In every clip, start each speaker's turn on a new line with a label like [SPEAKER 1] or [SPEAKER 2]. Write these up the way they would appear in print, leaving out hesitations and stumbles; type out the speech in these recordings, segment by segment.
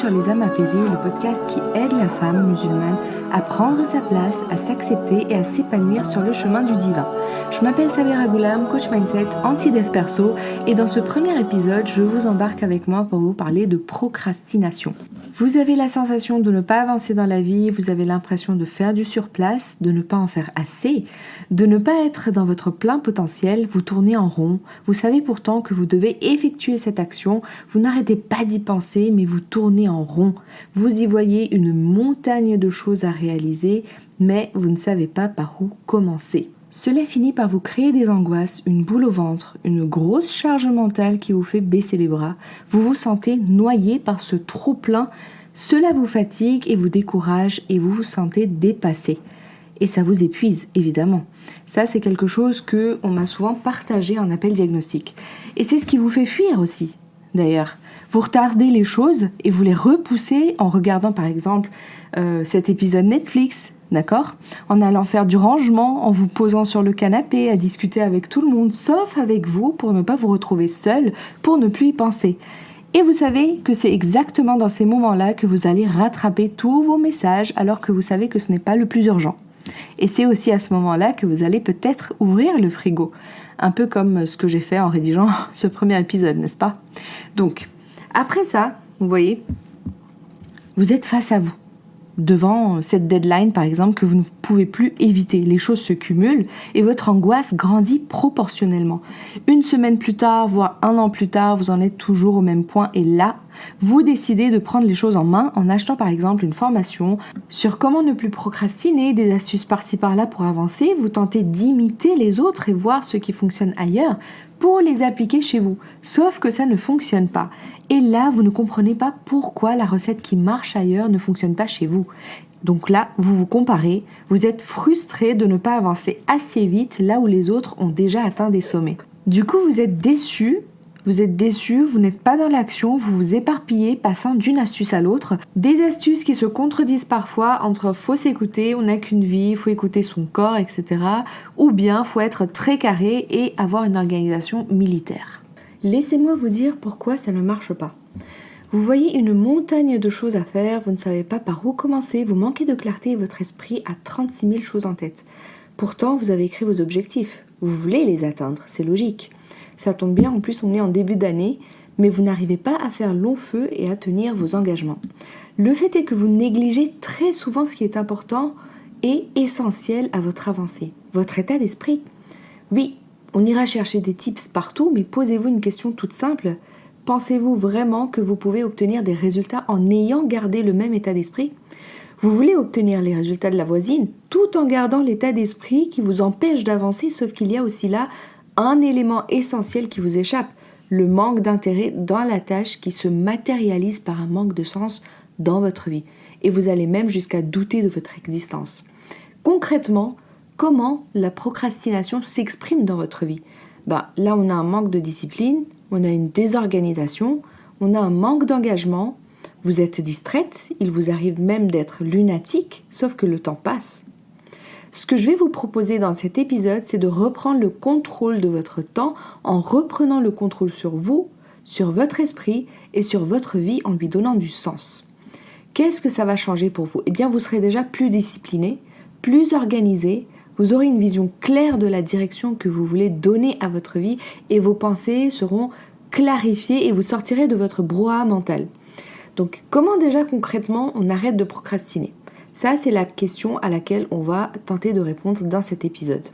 [SPEAKER 1] sur Les âmes apaisées, le podcast qui aide la femme musulmane à prendre sa place, à s'accepter et à s'épanouir sur le chemin du divin. Je m'appelle Samira Goulam, coach mindset, anti-dev perso, et dans ce premier épisode, je vous embarque avec moi pour vous parler de procrastination. Vous avez la sensation de ne pas avancer dans la vie, vous avez l'impression de faire du surplace, de ne pas en faire assez, de ne pas être dans votre plein potentiel, vous tournez en rond, vous savez pourtant que vous devez effectuer cette action, vous n'arrêtez pas d'y penser, mais vous tournez en rond. Vous y voyez une montagne de choses à réaliser, mais vous ne savez pas par où commencer. Cela finit par vous créer des angoisses, une boule au ventre, une grosse charge mentale qui vous fait baisser les bras. Vous vous sentez noyé par ce trop-plein. Cela vous fatigue et vous décourage et vous vous sentez dépassé. Et ça vous épuise, évidemment. Ça, c'est quelque chose qu'on m'a souvent partagé en appel diagnostic. Et c'est ce qui vous fait fuir aussi, d'ailleurs. Vous retardez les choses et vous les repoussez en regardant, par exemple, cet épisode Netflix, d'accord ? En allant faire du rangement, en vous posant sur le canapé, à discuter avec tout le monde, sauf avec vous, pour ne pas vous retrouver seul, pour ne plus y penser. Et vous savez que c'est exactement dans ces moments-là que vous allez rattraper tous vos messages, alors que vous savez que ce n'est pas le plus urgent. Et c'est aussi à ce moment-là que vous allez peut-être ouvrir le frigo. Un peu comme ce que j'ai fait en rédigeant ce premier épisode, n'est-ce pas ? Donc, après ça, vous voyez, vous êtes face à vous. Devant cette deadline, par exemple, que vous ne pouvez plus éviter. Les choses se cumulent et votre angoisse grandit proportionnellement. Une semaine plus tard, voire un an plus tard, vous en êtes toujours au même point et là, vous décidez de prendre les choses en main en achetant par exemple une formation sur comment ne plus procrastiner, des astuces par-ci par-là pour avancer. Vous tentez d'imiter les autres et voir ce qui fonctionne ailleurs pour les appliquer chez vous. Sauf que ça ne fonctionne pas. Et là, vous ne comprenez pas pourquoi la recette qui marche ailleurs ne fonctionne pas chez vous. Donc là, vous vous comparez, vous êtes frustré de ne pas avancer assez vite là où les autres ont déjà atteint des sommets. Du coup, vous êtes déçu, vous n'êtes pas dans l'action, vous vous éparpillez, passant d'une astuce à l'autre. Des astuces qui se contredisent parfois entre faut s'écouter, on n'a qu'une vie, faut écouter son corps, etc. Ou bien faut être très carré et avoir une organisation militaire. Laissez-moi vous dire pourquoi ça ne marche pas. Vous voyez une montagne de choses à faire, vous ne savez pas par où commencer, vous manquez de clarté et votre esprit a 36 000 choses en tête. Pourtant, vous avez écrit vos objectifs, vous voulez les atteindre, c'est logique. Ça tombe bien, en plus on est en début d'année, mais vous n'arrivez pas à faire long feu et à tenir vos engagements. Le fait est que vous négligez très souvent ce qui est important et essentiel à votre avancée, votre état d'esprit. Oui, on ira chercher des tips partout, mais posez-vous une question toute simple. Pensez-vous vraiment que vous pouvez obtenir des résultats en ayant gardé le même état d'esprit ? Vous voulez obtenir les résultats de la voisine tout en gardant l'état d'esprit qui vous empêche d'avancer, sauf qu'il y a aussi là un élément essentiel qui vous échappe, le manque d'intérêt dans la tâche qui se matérialise par un manque de sens dans votre vie. Et vous allez même jusqu'à douter de votre existence. Concrètement, comment la procrastination s'exprime dans votre vie ? Là, on a un manque de discipline, on a une désorganisation, on a un manque d'engagement, vous êtes distraite, il vous arrive même d'être lunatique, sauf que le temps passe. Ce que je vais vous proposer dans cet épisode, c'est de reprendre le contrôle de votre temps en reprenant le contrôle sur vous, sur votre esprit et sur votre vie en lui donnant du sens. Qu'est-ce que ça va changer pour vous ? Eh bien, vous serez déjà plus discipliné, plus organisé, vous aurez une vision claire de la direction que vous voulez donner à votre vie et vos pensées seront clarifiées et vous sortirez de votre brouhaha mental. Donc, comment déjà concrètement on arrête de procrastiner ? Ça, c'est la question à laquelle on va tenter de répondre dans cet épisode.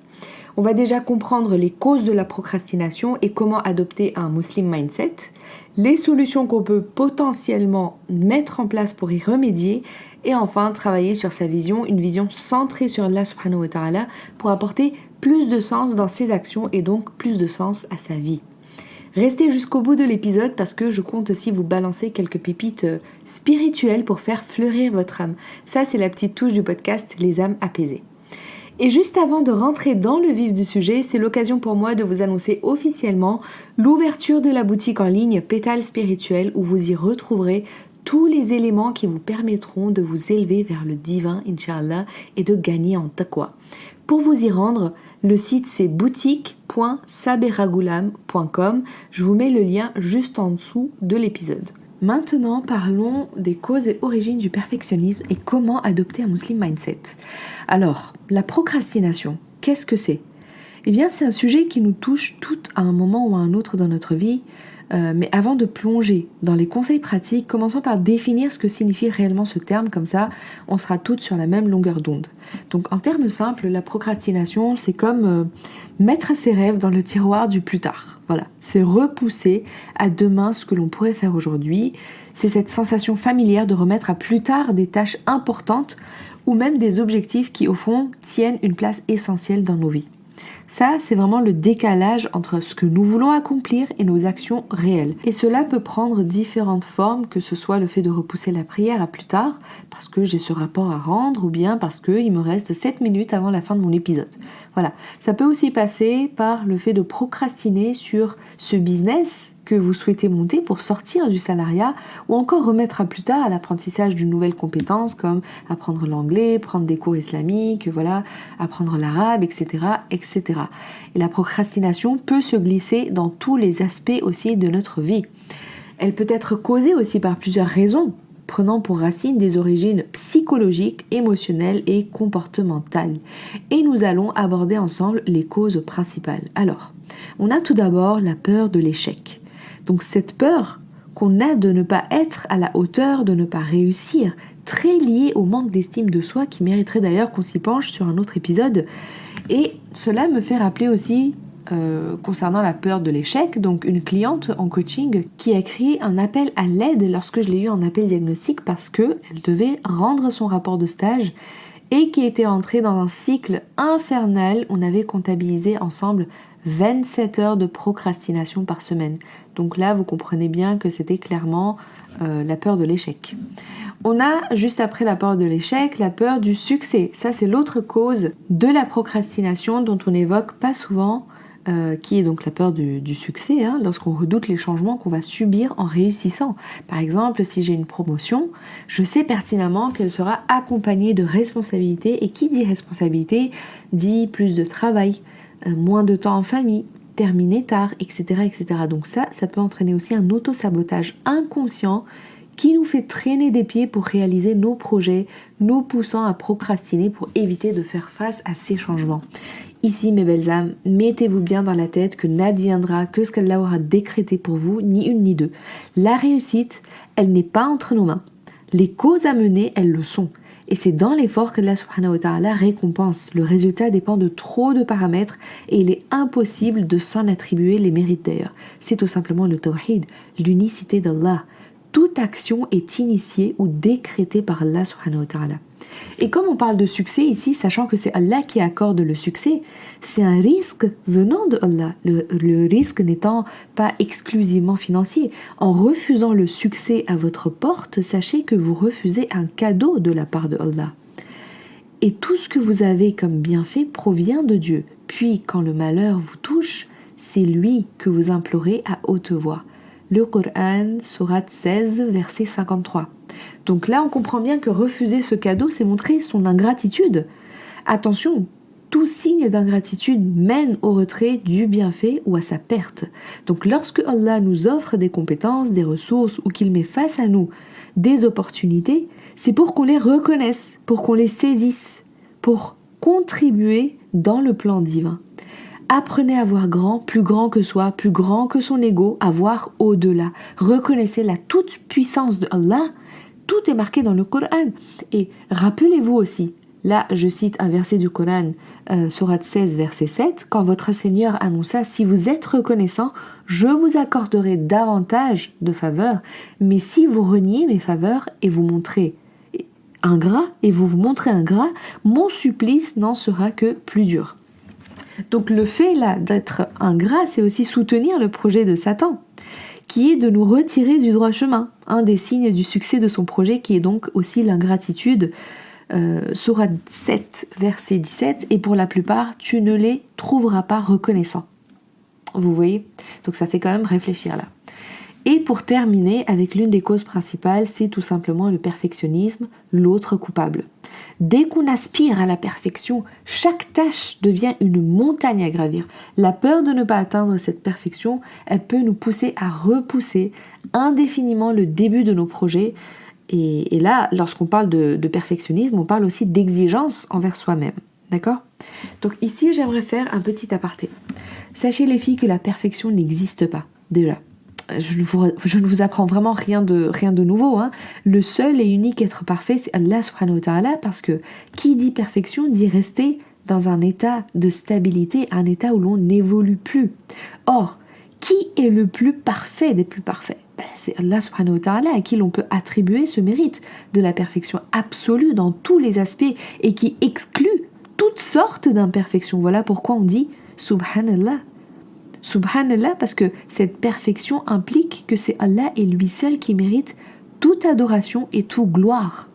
[SPEAKER 1] On va déjà comprendre les causes de la procrastination et comment adopter un Muslim mindset, les solutions qu'on peut potentiellement mettre en place pour y remédier et enfin travailler sur sa vision, une vision centrée sur Allah subhanahu wa ta'ala pour apporter plus de sens dans ses actions et donc plus de sens à sa vie. Restez jusqu'au bout de l'épisode parce que je compte aussi vous balancer quelques pépites spirituelles pour faire fleurir votre âme. Ça, c'est la petite touche du podcast Les âmes apaisées. Et juste avant de rentrer dans le vif du sujet, c'est l'occasion pour moi de vous annoncer officiellement l'ouverture de la boutique en ligne Pétales Spirituels où vous y retrouverez tous les éléments qui vous permettront de vous élever vers le divin, Inch'Allah, et de gagner en taqwa. Pour vous y rendre, le site c'est boutique.saberagoulam.com. Je vous mets le lien juste en dessous de l'épisode. Maintenant, parlons des causes et origines du perfectionnisme et comment adopter un Muslim mindset. Alors, la procrastination, qu'est-ce que c'est ? Eh bien, c'est un sujet qui nous touche toutes à un moment ou à un autre dans notre vie. Mais avant de plonger dans les conseils pratiques, commençons par définir ce que signifie réellement ce terme, comme ça on sera toutes sur la même longueur d'onde. Donc en termes simples, la procrastination, c'est comme mettre ses rêves dans le tiroir du plus tard. Voilà, c'est repousser à demain ce que l'on pourrait faire aujourd'hui. C'est cette sensation familière de remettre à plus tard des tâches importantes ou même des objectifs qui au fond tiennent une place essentielle dans nos vies. Ça, c'est vraiment le décalage entre ce que nous voulons accomplir et nos actions réelles. Et cela peut prendre différentes formes, que ce soit le fait de repousser la prière à plus tard, parce que j'ai ce rapport à rendre, ou bien parce qu'il me reste 7 minutes avant la fin de mon épisode. Voilà. Ça peut aussi passer par le fait de procrastiner sur ce business que vous souhaitez monter pour sortir du salariat, ou encore remettre à plus tard à l'apprentissage d'une nouvelle compétence, comme apprendre l'anglais, prendre des cours islamiques, voilà, apprendre l'arabe, etc., etc. Et la procrastination peut se glisser dans tous les aspects aussi de notre vie. Elle peut être causée aussi par plusieurs raisons, prenant pour racine des origines psychologiques, émotionnelles et comportementales. Et nous allons aborder ensemble les causes principales. Alors, on a tout d'abord la peur de l'échec. Donc cette peur qu'on a de ne pas être à la hauteur, de ne pas réussir, très liée au manque d'estime de soi, qui mériterait d'ailleurs qu'on s'y penche sur un autre épisode. Et cela me fait rappeler aussi, concernant la peur de l'échec, donc une cliente en coaching qui a écrit un appel à l'aide lorsque je l'ai eu en appel diagnostic parce qu'elle devait rendre son rapport de stage et qui était entrée dans un cycle infernal. On avait comptabilisé ensemble 27 heures de procrastination par semaine. Donc là, vous comprenez bien que c'était clairement la peur de l'échec. On a, juste après la peur de l'échec, la peur du succès. Ça, c'est l'autre cause de la procrastination dont on n'évoque pas souvent, qui est donc la peur du succès, lorsqu'on redoute les changements qu'on va subir en réussissant. Par exemple, si j'ai une promotion, je sais pertinemment qu'elle sera accompagnée de responsabilités, et qui dit responsabilité dit plus de travail, moins de temps en famille, terminer tard, etc., etc. Donc ça peut entraîner aussi un auto-sabotage inconscient qui nous fait traîner des pieds pour réaliser nos projets, nous poussant à procrastiner pour éviter de faire face à ces changements. Ici, mes belles âmes, mettez-vous bien dans la tête que n'adviendra que ce qu'Allah aura décrété pour vous, ni une ni deux. La réussite, elle n'est pas entre nos mains. Les causes à mener, elles le sont. Et c'est dans l'effort que Allah subhanahu wa ta'ala récompense. Le résultat dépend de trop de paramètres et il est impossible de s'en attribuer les mérites d'ailleurs. C'est tout simplement le tawhid, l'unicité d'Allah. Toute action est initiée ou décrétée par Allah subhanahu wa ta'ala. Et comme on parle de succès ici, sachant que c'est Allah qui accorde le succès, c'est un risque venant de Allah. Le risque n'étant pas exclusivement financier. En refusant le succès à votre porte, sachez que vous refusez un cadeau de la part de Allah. Et tout ce que vous avez comme bienfait provient de Dieu. Puis, quand le malheur vous touche, c'est lui que vous implorez à haute voix. Le Coran, sourate 16, verset 53. Donc là, on comprend bien que refuser ce cadeau, c'est montrer son ingratitude. Attention, tout signe d'ingratitude mène au retrait du bienfait ou à sa perte. Donc lorsque Allah nous offre des compétences, des ressources ou qu'il met face à nous des opportunités, c'est pour qu'on les reconnaisse, pour qu'on les saisisse, pour contribuer dans le plan divin. Apprenez à voir grand, plus grand que soi, plus grand que son ego, à voir au-delà. Reconnaissez la toute-puissance de Allah. Tout est marqué dans le Coran. Et rappelez-vous aussi, là je cite un verset du Coran, sourate 16, verset 7, quand votre Seigneur annonça « Si vous êtes reconnaissant, je vous accorderai davantage de faveurs, mais si vous reniez mes faveurs et vous montrez ingrat, mon supplice n'en sera que plus dur. » Donc le fait là d'être ingrat, c'est aussi soutenir le projet de Satan, qui est de nous retirer du droit chemin. Un des signes du succès de son projet, qui est donc aussi l'ingratitude. Sourate 7, verset 17, et pour la plupart, tu ne les trouveras pas reconnaissants. Vous voyez ? Donc ça fait quand même réfléchir là. Et pour terminer avec l'une des causes principales, c'est tout simplement le perfectionnisme, l'autre coupable. Dès qu'on aspire à la perfection, chaque tâche devient une montagne à gravir. La peur de ne pas atteindre cette perfection, elle peut nous pousser à repousser indéfiniment le début de nos projets. Et là, lorsqu'on parle de perfectionnisme, on parle aussi d'exigence envers soi-même. D'accord ? Donc ici, j'aimerais faire un petit aparté. Sachez les filles que la perfection n'existe pas, déjà. Je ne vous apprends vraiment rien de nouveau. Hein. Le seul et unique être parfait, c'est Allah subhanahu wa ta'ala, parce que qui dit perfection dit rester dans un état de stabilité, un état où l'on n'évolue plus. Or, qui est le plus parfait des plus parfaits ? C'est Allah subhanahu wa ta'ala à qui l'on peut attribuer ce mérite de la perfection absolue dans tous les aspects et qui exclut toutes sortes d'imperfections. Voilà pourquoi on dit Subhanallah. Subhanallah, parce que cette perfection implique que c'est Allah et lui seul qui mérite toute adoration et toute gloire.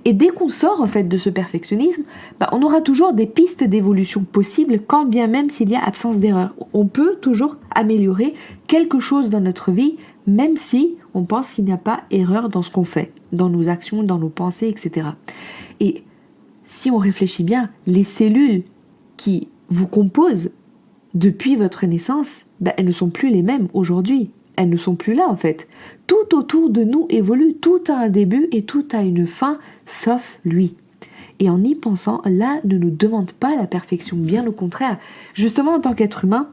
[SPEAKER 1] Et dès qu'on sort en fait de ce perfectionnisme, on aura toujours des pistes d'évolution possibles, quand bien même s'il y a absence d'erreur. On peut toujours améliorer quelque chose dans notre vie, même si on pense qu'il n'y a pas erreur dans ce qu'on fait, dans nos actions, dans nos pensées, etc. Et si on réfléchit bien, les cellules qui vous composent depuis votre naissance, elles ne sont plus les mêmes aujourd'hui. Elles ne sont plus là en fait. Tout autour de nous évolue, tout a un début et tout a une fin, sauf lui. Et en y pensant, Allah ne nous demande pas la perfection, bien au contraire. Justement, en tant qu'être humain,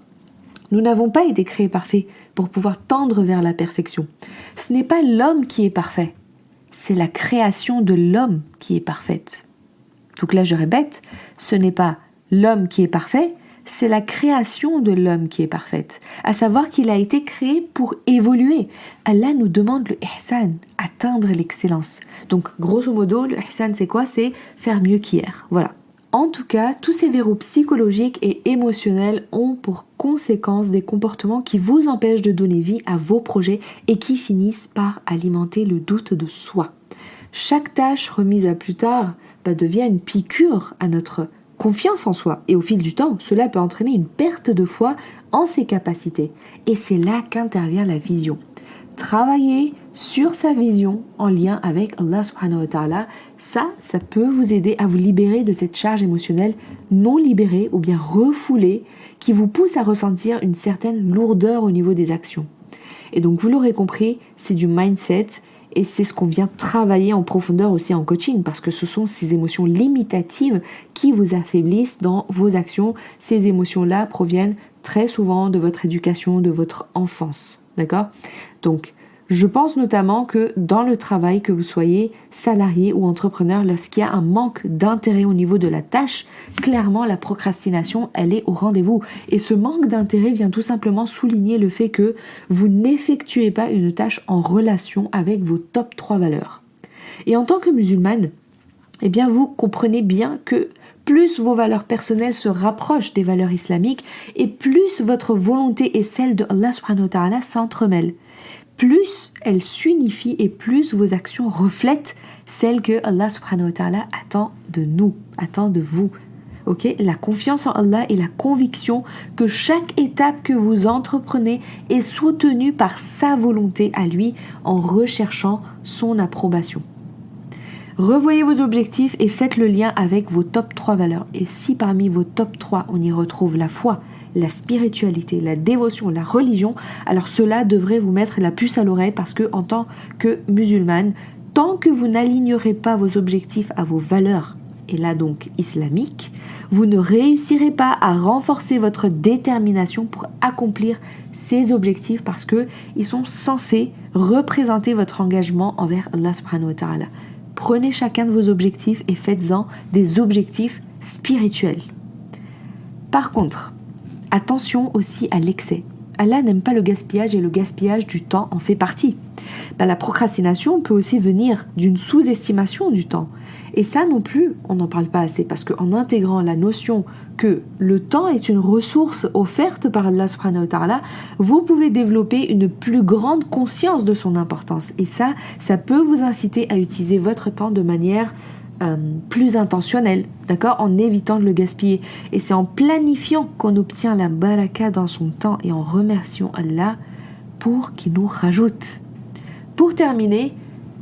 [SPEAKER 1] nous n'avons pas été créés parfaits pour pouvoir tendre vers la perfection. Ce n'est pas l'homme qui est parfait, c'est la création de l'homme qui est parfaite. Donc là, je répète, ce n'est pas l'homme qui est parfait, c'est la création de l'homme qui est parfaite, à savoir qu'il a été créé pour évoluer. Allah nous demande le ihsan, atteindre l'excellence. Donc, grosso modo, le ihsan, c'est quoi ? C'est faire mieux qu'hier. Voilà. En tout cas, tous ces verrous psychologiques et émotionnels ont pour conséquence des comportements qui vous empêchent de donner vie à vos projets et qui finissent par alimenter le doute de soi. Chaque tâche remise à plus tard devient une piqûre à notre confiance en soi. Et au fil du temps, cela peut entraîner une perte de foi en ses capacités. Et c'est là qu'intervient la vision. Travailler sur sa vision en lien avec Allah subhanahu wa ta'ala, ça peut vous aider à vous libérer de cette charge émotionnelle non libérée ou bien refoulée qui vous pousse à ressentir une certaine lourdeur au niveau des actions. Et donc vous l'aurez compris, c'est du mindset et c'est ce qu'on vient travailler en profondeur aussi en coaching parce que ce sont ces émotions limitatives qui vous affaiblissent dans vos actions. Ces émotions-là proviennent très souvent de votre éducation, de votre enfance. D'accord ? Donc, je pense notamment que dans le travail, que vous soyez salarié ou entrepreneur, lorsqu'il y a un manque d'intérêt au niveau de la tâche, clairement la procrastination, elle est au rendez-vous. Et ce manque d'intérêt vient tout simplement souligner le fait que vous n'effectuez pas une tâche en relation avec vos top 3 valeurs. Et en tant que musulmane, vous comprenez bien que plus vos valeurs personnelles se rapprochent des valeurs islamiques et plus votre volonté et celle de Allah subhanahu wa ta'ala s'entremêlent. Plus elles s'unifient et plus vos actions reflètent celles que Allah subhanahu wa ta'ala attend de nous, attend de vous. Okay? La confiance en Allah et la conviction que chaque étape que vous entreprenez est soutenue par sa volonté à lui en recherchant son approbation. Revoyez vos objectifs et faites le lien avec vos top 3 valeurs. Et si parmi vos top 3, on y retrouve la foi, la spiritualité, la dévotion, la religion, alors cela devrait vous mettre la puce à l'oreille parce que en tant que musulmane, tant que vous n'alignerez pas vos objectifs à vos valeurs, et là donc islamiques, vous ne réussirez pas à renforcer votre détermination pour accomplir ces objectifs parce qu'ils sont censés représenter votre engagement envers Allah subhanahu wa ta'ala. Prenez chacun de vos objectifs et faites-en des objectifs spirituels. Par contre, attention aussi à l'excès. Allah n'aime pas le gaspillage et le gaspillage du temps en fait partie. La procrastination peut aussi venir d'une sous-estimation du temps. Et ça non plus, on n'en parle pas assez parce qu'en intégrant la notion que le temps est une ressource offerte par Allah subhanahu wa ta'ala, vous pouvez développer une plus grande conscience de son importance. Et ça peut vous inciter à utiliser votre temps de manière plus intentionnelle, d'accord, en évitant de le gaspiller. Et c'est en planifiant qu'on obtient la baraka dans son temps et en remerciant Allah pour qu'il nous rajoute. Pour terminer,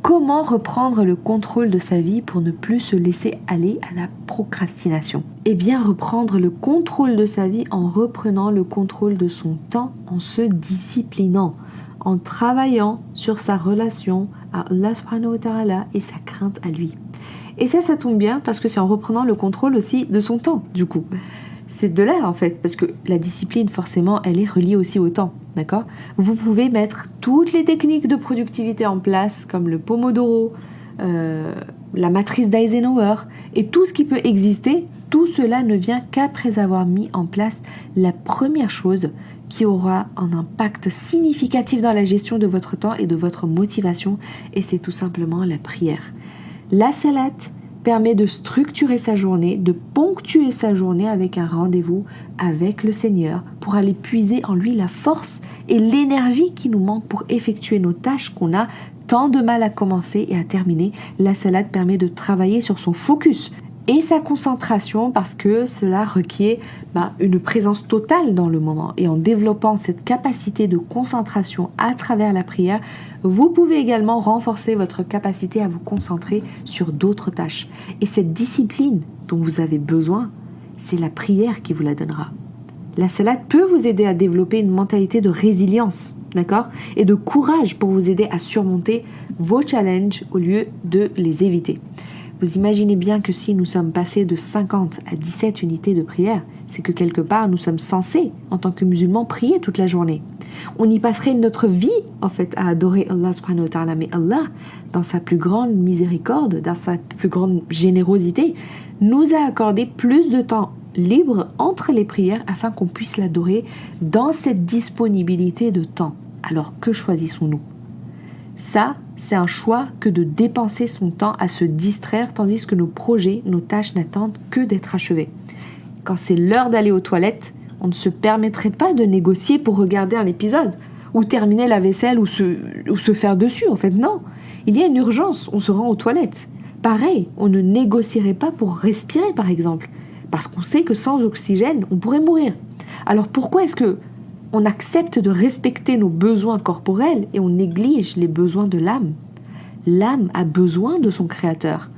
[SPEAKER 1] Comment reprendre le contrôle de sa vie pour ne plus se laisser aller à la procrastination? Eh bien, reprendre le contrôle de sa vie en reprenant le contrôle de son temps, en se disciplinant, en travaillant sur sa relation à Allah subhanahu wa ta'ala et sa crainte à lui. Et ça tombe bien parce que c'est en reprenant le contrôle aussi de son temps, du coup. C'est de là, en fait, parce que la discipline, forcément, elle est reliée aussi au temps, d'accord? Vous pouvez mettre toutes les techniques de productivité en place, comme le Pomodoro, la matrice d'Eisenhower, et tout ce qui peut exister, tout cela ne vient qu'après avoir mis en place la première chose qui aura un impact significatif dans la gestion de votre temps et de votre motivation, et c'est tout simplement la prière. La salate permet de structurer sa journée, de ponctuer sa journée avec un rendez-vous avec le Seigneur pour aller puiser en lui la force et l'énergie qui nous manque pour effectuer nos tâches qu'on a tant de mal à commencer et à terminer. La salade permet de travailler sur son focus et sa concentration parce que cela requiert une présence totale dans le moment. Et en développant cette capacité de concentration à travers la prière, vous pouvez également renforcer votre capacité à vous concentrer sur d'autres tâches. Et cette discipline dont vous avez besoin, c'est la prière qui vous la donnera. La salade peut vous aider à développer une mentalité de résilience, d'accord? Et de courage pour vous aider à surmonter vos challenges au lieu de les éviter. Vous imaginez bien que si nous sommes passés de 50 à 17 unités de prière, c'est que quelque part nous sommes censés, en tant que musulmans, prier toute la journée. On y passerait notre vie, en fait, à adorer Allah subhanahu wa ta'ala. Mais Allah, dans sa plus grande miséricorde, dans sa plus grande générosité, nous a accordé plus de temps libre entre les prières afin qu'on puisse l'adorer dans cette disponibilité de temps. Alors que choisissons-nous ? Ça, c'est un choix que de dépenser son temps à se distraire tandis que nos projets, nos tâches n'attendent que d'être achevés. Quand c'est l'heure d'aller aux toilettes, on ne se permettrait pas de négocier pour regarder un épisode ou terminer la vaisselle ou se faire dessus. En fait, non. Il y a une urgence, on se rend aux toilettes. Pareil, on ne négocierait pas pour respirer, par exemple, parce qu'on sait que sans oxygène, on pourrait mourir. Alors pourquoi est-ce que on accepte de respecter nos besoins corporels et on néglige les besoins de l'âme? L'âme a besoin de son créateur.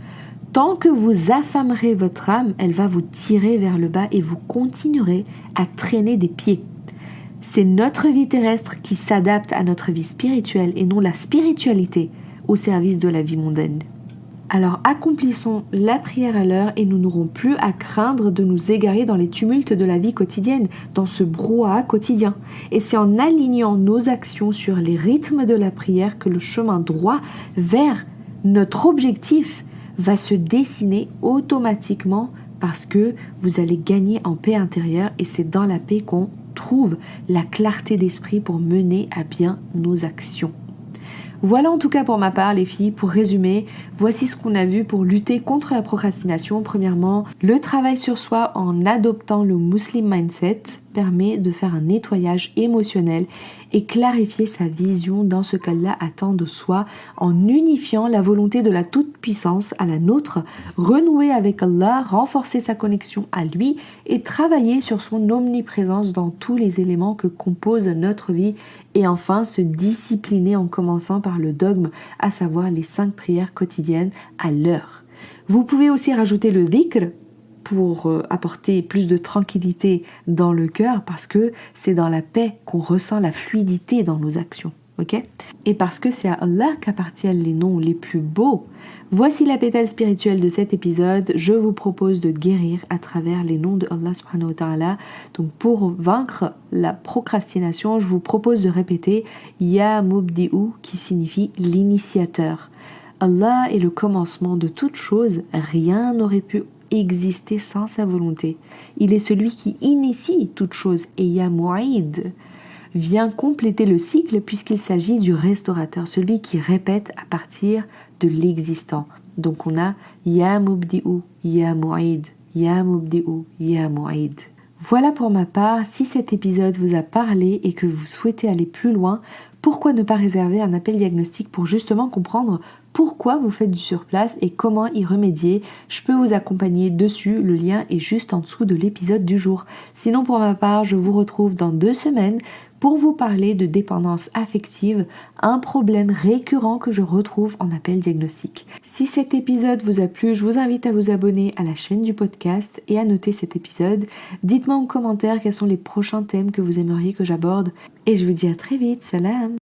[SPEAKER 1] Tant que vous affamerez votre âme, elle va vous tirer vers le bas et vous continuerez à traîner des pieds. C'est notre vie terrestre qui s'adapte à notre vie spirituelle et non la spiritualité au service de la vie mondaine. Alors accomplissons la prière à l'heure et nous n'aurons plus à craindre de nous égarer dans les tumultes de la vie quotidienne, dans ce brouhaha quotidien. Et c'est en alignant nos actions sur les rythmes de la prière que le chemin droit vers notre objectif va se dessiner automatiquement parce que vous allez gagner en paix intérieure et c'est dans la paix qu'on trouve la clarté d'esprit pour mener à bien nos actions. Voilà en tout cas pour ma part les filles, pour résumer, voici ce qu'on a vu pour lutter contre la procrastination. Premièrement, le travail sur soi en adoptant le Muslim Mindset permet de faire un nettoyage émotionnel et clarifier sa vision dans ce qu'Allah attend de soi en unifiant la volonté de la toute-puissance à la nôtre, renouer avec Allah, renforcer sa connexion à lui et travailler sur son omniprésence dans tous les éléments que compose notre vie et enfin se discipliner en commençant par le dogme, à savoir les 5 prières quotidiennes à l'heure. Vous pouvez aussi rajouter le dhikr pour apporter plus de tranquillité dans le cœur parce que c'est dans la paix qu'on ressent la fluidité dans nos actions. Okay? Et parce que c'est à Allah qu'appartiennent les noms les plus beaux. Voici la pétale spirituelle de cet épisode. Je vous propose de guérir à travers les noms de Allah subhanahu wa ta'ala. Donc pour vaincre la procrastination, je vous propose de répéter Ya Mubdi'u qui signifie l'initiateur. Allah est le commencement de toute chose, rien n'aurait pu exister sans sa volonté. Il est celui qui initie toute chose et Ya Mu'id vient compléter le cycle puisqu'il s'agit du restaurateur, celui qui répète à partir de l'existant. Donc on a Ya Mubdi'u, Ya Mu'id, Ya Mubdi'u, Ya Mu'id. Voilà pour ma part, si cet épisode vous a parlé et que vous souhaitez aller plus loin, pourquoi ne pas réserver un appel diagnostic pour justement comprendre pourquoi vous faites du surplace et comment y remédier. Je peux vous accompagner dessus, le lien est juste en dessous de l'épisode du jour. Sinon pour ma part, je vous retrouve dans 2 semaines pour vous parler de dépendance affective, un problème récurrent que je retrouve en appel diagnostic. Si cet épisode vous a plu, je vous invite à vous abonner à la chaîne du podcast et à noter cet épisode. Dites-moi en commentaire quels sont les prochains thèmes que vous aimeriez que j'aborde. Et je vous dis à très vite, salam!